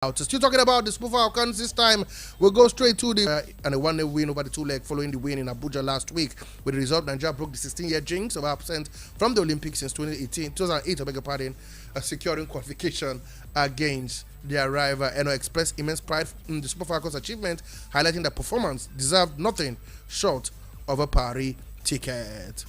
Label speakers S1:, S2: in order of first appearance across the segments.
S1: Still talking about the Super Falcons. This time we'll go straight to the and a 1-0 win over the two-leg following the win in Abuja last week. With the result, Nigeria broke the 16-year jinx of absence from the Olympics since 2008, I beg your pardon, securing qualification against their rival. And expressed immense pride in the Super Falcons' achievement, highlighting that performance deserved nothing short of a Paris ticket.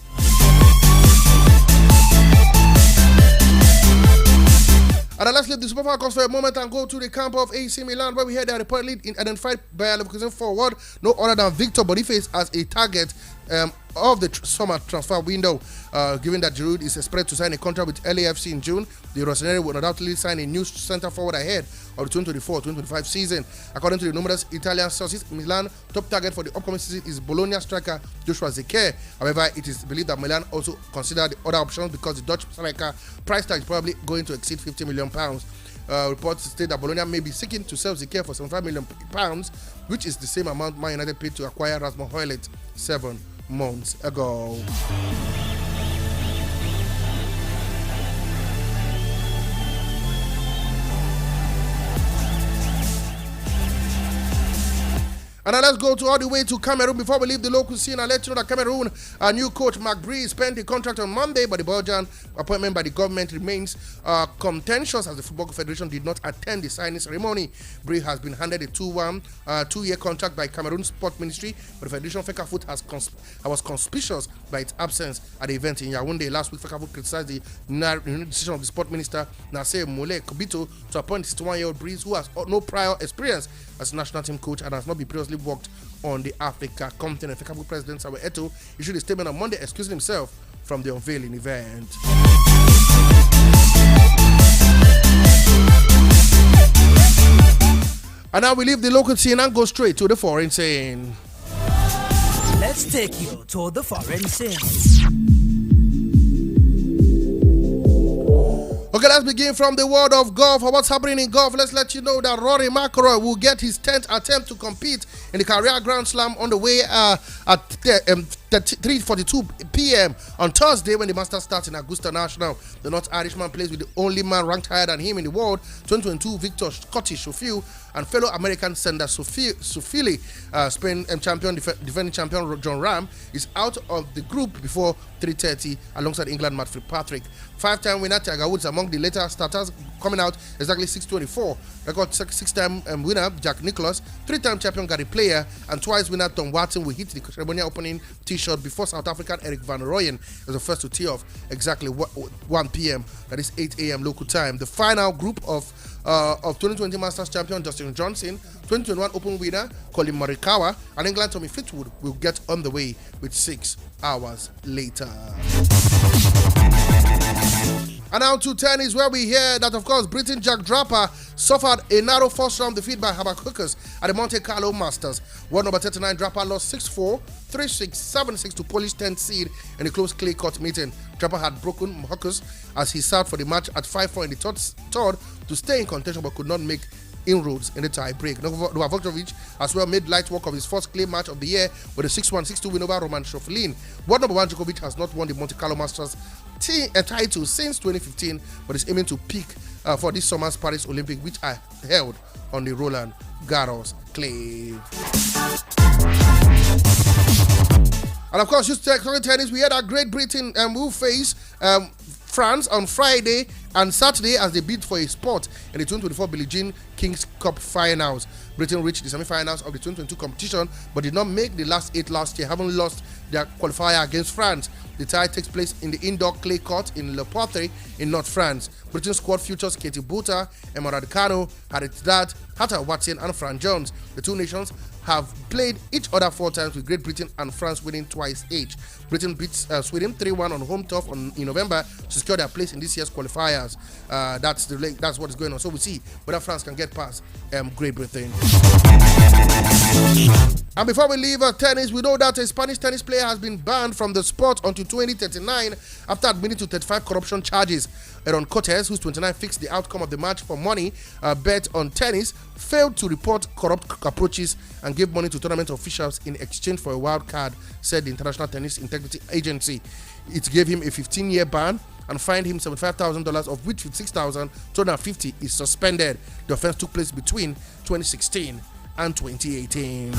S1: And now let's leave the Super Falcons for a moment and go to the camp of AC Milan, where we heard they are reportedly identified by a Leverkusen forward, no other than Victor Boniface, as a target of the summer transfer window. Given that Giroud is expected to sign a contract with LAFC in June, the Rossoneri will undoubtedly sign a new centre forward ahead of the 2024-2025 season. According to the numerous Italian sources, Milan top target for the upcoming season is Bologna striker Joshua Zirkzee. However, it is believed that Milan also considered the other options because the Dutch striker price tag is probably going to exceed £50 million. Reports state that Bologna may be seeking to sell Zirkzee for £75 million, which is the same amount Man United paid to acquire Rasmus Højlund 7 months ago. And now let's go all the way to Cameroon before we leave the local scene. I'll let you know that Cameroon, new coach Marc Bree spent the contract on Monday, but the Belgian appointment by the government remains contentious as the Football Federation did not attend the signing ceremony. Bree has been handed a 2-year contract by Cameroon Sport Ministry, but the Federation Fecafoot was conspicuous by its absence at the event in Yaoundé. Last week, Fecafoot criticized the decision of the Sport Minister, Nasser Moulay Kobito, to appoint 61-year-old Bree, who has no prior experience as national team coach and has not been previously worked on the Africa continent. Fecafoot President Samuel Eto'o issued a statement on Monday excusing himself from the unveiling event. And now we leave the local scene and go straight to the foreign scene.
S2: Let's take you to the foreign scene.
S1: Okay, let's begin from the world of golf. What's happening in golf? Let's let you know that Rory McIlroy will get his 10th attempt to compete in the career Grand Slam on the way at 3:42 p.m. on Thursday when the Masters starts in Augusta National. The North Irishman plays with the only man ranked higher than him in the world, 2022 Victor Scotty Schofield, and fellow American Sander Sofili, Spain champion, defending champion John Ram, is out of the group before 3:30 alongside England Matt Fitzpatrick. Five-time winner Tiger Woods among the later starters, coming out exactly 6:24. Record six-time winner Jack Nicklaus, three-time champion Gary Player, and twice winner Tom Watson will hit the ceremonial opening tee shot before South African Eric Van Rooyen is the first to tee off exactly 1 p.m. That is 8 a.m. local time. The final group of 2020 Masters champion Dustin Johnson, 2021 Open winner Colin Morikawa, and England Tommy Fleetwood will get on the way with 6 hours later. And now to tennis, where we hear that, of course, Britain Jack Draper suffered a narrow first-round defeat by Habakkuk's at the Monte Carlo Masters. World number 39 Draper lost 6-4, 3-6, 7-6 to Polish 10th seed in a close clay court meeting. Draper had broken Habakkuk's as he served for the match at 5-4 in the third to stay in contention but could not make inroads in the tie break. Novak Djokovic as well made light work of his first clay match of the year with a 6-1, 6-2 win over Roman Šoflin. World number 1 Djokovic has not won the Monte Carlo Masters title since 2015, but is aiming to peak for this summer's Paris Olympic, which are held on the Roland Garros clay. And of course, just talking tennis, we had a Great Britain will face France on Friday and Saturday as they bid for a spot in the 2024 Billie Jean King's Cup finals. Britain reached the semi-finals of the 2022 competition but did not make the last 8 last year, having lost their qualifier against France. The tie takes place in the indoor clay court in Le Poitre in North France. Britain squad futures Katie Botta, Emma Raducanu, Harriet Dart, Hatta Watson and Fran Jones. The two nations have played each other 4 times, with Great Britain and France winning twice each. Britain beats Sweden 3-1 on home turf in November to secure their place in this year's qualifiers. That's what is going on. So we'll see whether France can get past Great Britain. And before we leave tennis, we know that a Spanish tennis player has been banned from the sport until 2039 after admitting to 35 corruption charges. Aaron Cortez, who's 29, fixed the outcome of the match for money bet on tennis, failed to report corrupt approaches and gave money to tournament officials in exchange for a wild card, said the International Tennis Integrity Agency. It gave him a 15-year ban and fined him $75,000, of which $56,250 is suspended. The offense took place between 2016 and 2018.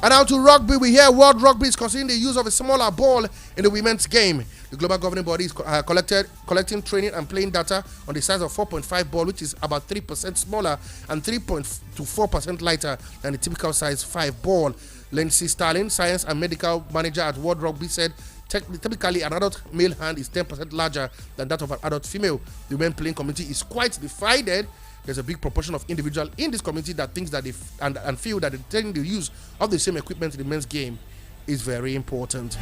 S1: And now to rugby, we hear World Rugby is considering the use of a smaller ball in the women's game. The global governing body is collecting training and playing data on the size of 4.5 ball, which is about 3% smaller and 3% to 4% lighter than the typical size 5 ball. Lindsay Starling, science and medical manager at World Rugby, said typically an adult male hand is 10% larger than that of an adult female. The women playing community is quite divided. There's a big proportion of individuals in this community that thinks that and feel that the use of the same equipment in the men's game is very important.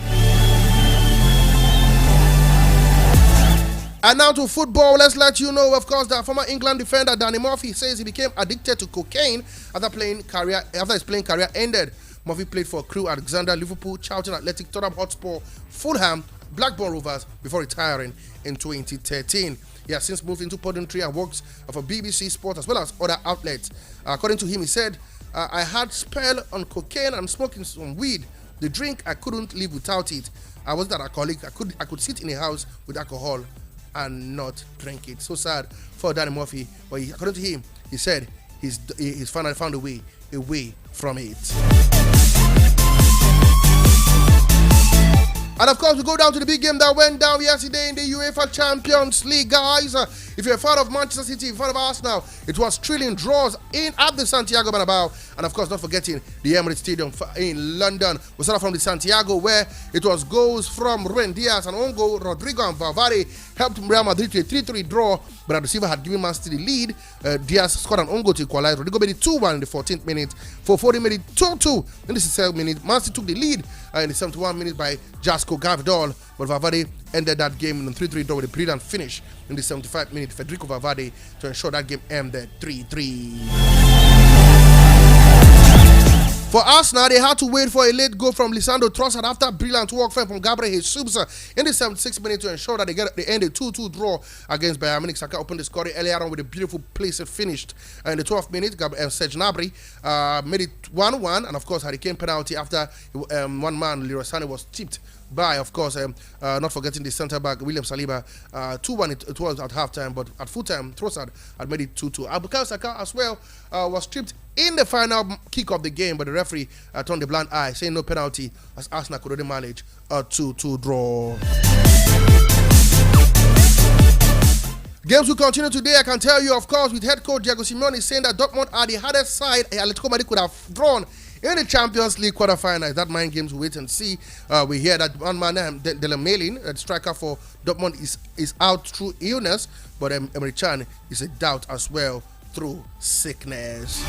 S1: And now to football. Let's let you know, of course, that former England defender Danny Murphy says he became addicted to cocaine after his playing career ended. Murphy played for Crewe Alexandra, Liverpool, Charlton Athletic, Tottenham Hotspur, Fulham, Blackburn Rovers before retiring in 2013. He has since moved into punditry and works for BBC Sport as well as other outlets. According to him, he said, I had spell on cocaine and smoking some weed. The drink, I couldn't live without it. I wasn't an alcoholic. I could sit in a house with alcohol and not drink it. So sad for Danny Murphy. But according to him, he said he's finally found a way away from it. And of course, we go down to the big game that went down yesterday in the UEFA Champions League, guys. If you're a fan of Manchester City, a fan of Arsenal, it was thrilling draws at the Santiago Bernabeu. And of course, not forgetting the Emirates Stadium in London. We started from the Santiago, where it was goals from Ruben Diaz and own goal. Rodrigo and Valverde helped Real Madrid to a 3-3 draw, but the receiver had given Man City the lead. Diaz scored an own goal to equalize. Rodrigo made it 2-1 in the 14th minute. For 40 made it 2-2 in the 67th minute. Man City took the lead in the 71 minute by Jasko Gavidol, but Valverde ended that game in a 3-3 draw with a brilliant finish in the 75th minute. Federico Valverde to ensure that game ended 3-3. For Arsenal, they had to wait for a late goal from Lisandro Trossard after brilliant work from Gabriel Jesus in the 76th minute to ensure that they end a 2-2 draw against Bayern Munich. Saka opened the scoring earlier on with a beautiful place it finished. In the 12th minute, Serge Gnabry made it 1-1, and of course, Harry Kane penalty after one man, Leroy Sané, was tipped by, of course, not forgetting the centre-back, William Saliba. 2-1 it was at halftime, but at full-time, Trossard had made it 2-2. Bukayo Saka as well was stripped in the final kick of the game, but the referee turned a blind eye, saying no penalty, as Arsenal could already manage a 2-2 draw. Games will continue today. I can tell you, of course, with head coach Diego Simeone saying that Dortmund are the hardest side Atletico Madrid could have drawn in the Champions League quarterfinals. That mind games, we wait and see. We hear that one man, Delamelin, the striker for Dortmund, is out through illness, but Emre Can is a doubt as well through sickness.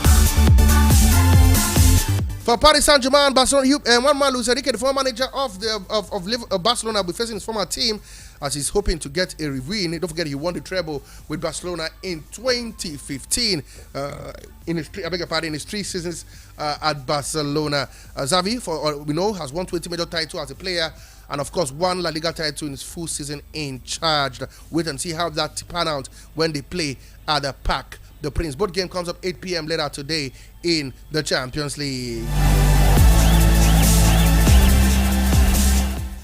S1: For Paris Saint-Germain, Barcelona, one man, Luis Enrique, the former manager of Barcelona, will be facing his former team as he's hoping to get a win. Don't forget, he won the treble with Barcelona in 2015. In his 3 seasons at Barcelona. Xavi, we know, has won 20 major titles as a player, and of course, won La Liga title in his full season in charge. Wait and see how that pan out when they play at the Parc des Princes. Both game comes up 8 p.m. later today in the Champions League.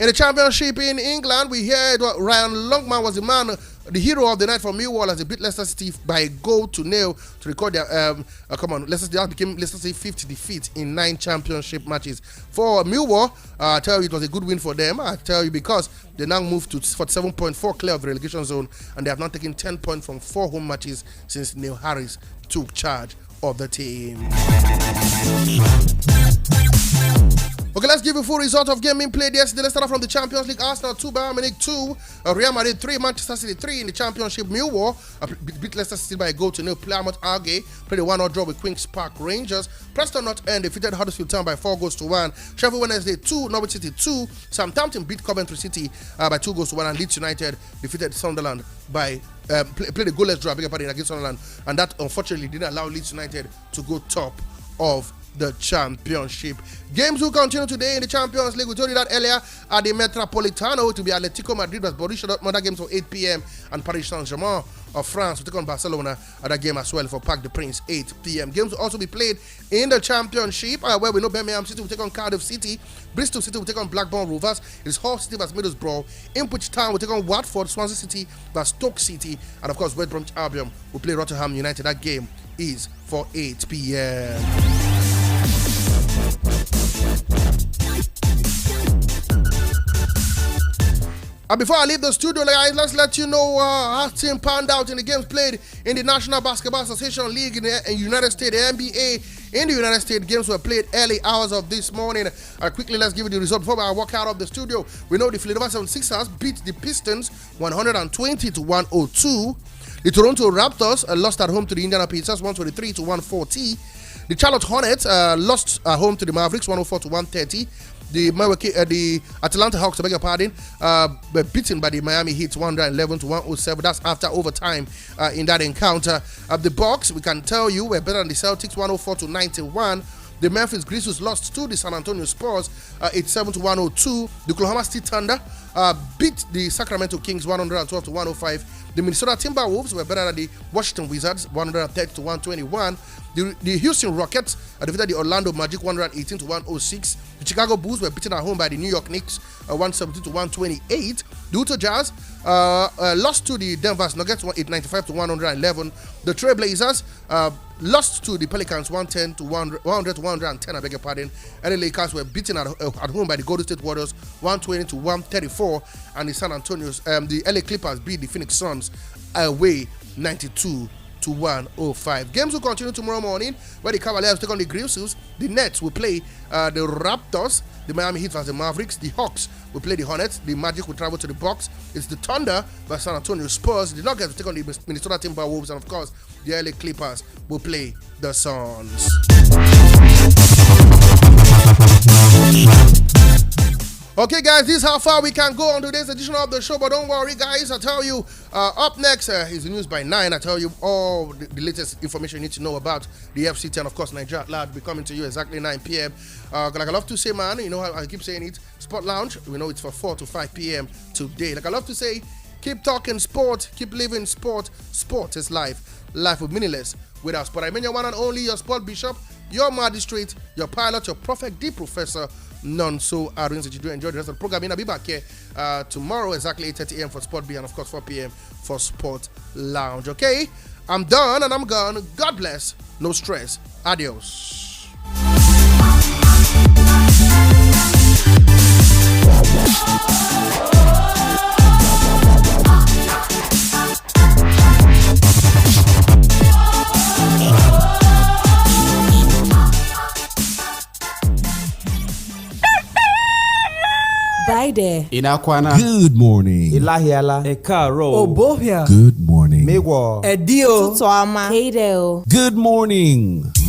S1: In the Championship in England, we heard Ryan Longman was the hero of the night for Millwall as they beat Leicester City by a goal to nil to record their that became Leicester City's 5th defeat in 9 championship matches. For Millwall, I tell you, it was a good win for them. I tell you, because they now moved to 47.4 clear of the relegation zone, and they have now taken 10 points from 4 home matches since Neil Harris took charge of the team. Okay, let's give you a full result of game being played yesterday. Let's start off from the Champions League. Arsenal 2, Bayern Munich 2, Real Madrid 3, Manchester City 3 in the Championship. Millwall beat Leicester City by a goal to nil. Plymouth Argyle played a 1-0 draw with Queen's Park Rangers. Preston North End defeated Huddersfield Town by 4 goals to 1. Sheffield Wednesday 2, Norwich City 2. Southampton beat Coventry City by 2 goals to 1, and Leeds United defeated Sunderland by played a goalless draw against Sunderland, and that unfortunately didn't allow Leeds United to go top of the championship. Games will continue today in the Champions League. We told you that earlier at the Metropolitano to be Atletico Madrid vs Borussia Dortmund. Games for 8 p.m. and Paris Saint-Germain of France will take on Barcelona at that game as well for Parc des Princes 8 p.m. Games will also be played in the Championship where we know Birmingham City will take on Cardiff City, Bristol City will take on Blackburn Rovers, it is Hull City vs Middlesbrough, Ipswich Town will take on Watford, Swansea City vs Stoke City, and of course West Bromwich Albion will play Rotherham United. That game is for 8 p.m. And before I leave the studio, guys, let's let you know how team panned out in the games played in the National Basketball Association League in the United States, the NBA. In the United States, games were played early hours of this morning. Quickly, let's give you the result before I walk out of the studio. We know the Philadelphia 76ers beat the Pistons 120-102. The Toronto Raptors lost at home to the Indiana Pacers 123-140. The Charlotte Hornets lost at home to the Mavericks 104-130. The Atlanta Hawks, I beg your pardon, were beaten by the Miami Heat 111-107. That's after overtime in that encounter. The Bucks, we can tell you, were better than the Celtics 104-91. The Memphis Grizzlies lost to the San Antonio Spurs 87-102. The Oklahoma City Thunder beat the Sacramento Kings 112-105. The Minnesota Timberwolves were better than the Washington Wizards 130-121. The Houston Rockets defeated the Orlando Magic 118-106. The Chicago Bulls were beaten at home by the New York Knicks 117-128. The Utah Jazz lost to the Denver Nuggets 95-111. The Trailblazers lost to the Pelicans 100-110. I beg your pardon. And the Lakers were beaten at home by the Golden State Warriors 120-134. And the the LA Clippers beat the Phoenix Suns away 92-105. Games will continue tomorrow morning where the Cavaliers take on the Grizzlies. The Nets will play the Raptors. The Miami Heat vs the Mavericks. The Hawks will play the Hornets. The Magic will travel to the Bucks. It's the Thunder vs San Antonio Spurs. The Nuggets will take on the Minnesota Timberwolves. And of course, the LA Clippers will play the Suns. Okay, guys, this is how far we can go on today's edition of the show. But don't worry, guys. I tell you, up next is the news by 9. I tell you all the latest information you need to know about the FCT and, of course, Nigeria at large. Will be coming to you exactly 9 p.m. Like I love to say, man, you know, I keep saying it. Sport Lounge, we know it's for 4 to 5 p.m. today. Like I love to say, keep talking sport, keep living sport. Sport is life. Life will be meaningless without sport. I mean, your one and only, your sport bishop, your magistrate, your pilot, your prophet, the professor. None so arranged that you do enjoy the rest of the program. I'll be back here tomorrow exactly 8:30 a.m. for Sport B and of course 4 p.m. for Sport Lounge. Okay, I'm done and I'm gone. God bless. No stress. Adios.
S3: Bye there.
S4: Inakwana.
S5: Good morning.
S4: Ilahiala.
S3: Ekaro. Obohia.
S5: Good morning.
S4: Mewo.
S3: Edio.
S6: Tutuama.
S3: Heideo.
S5: Good morning.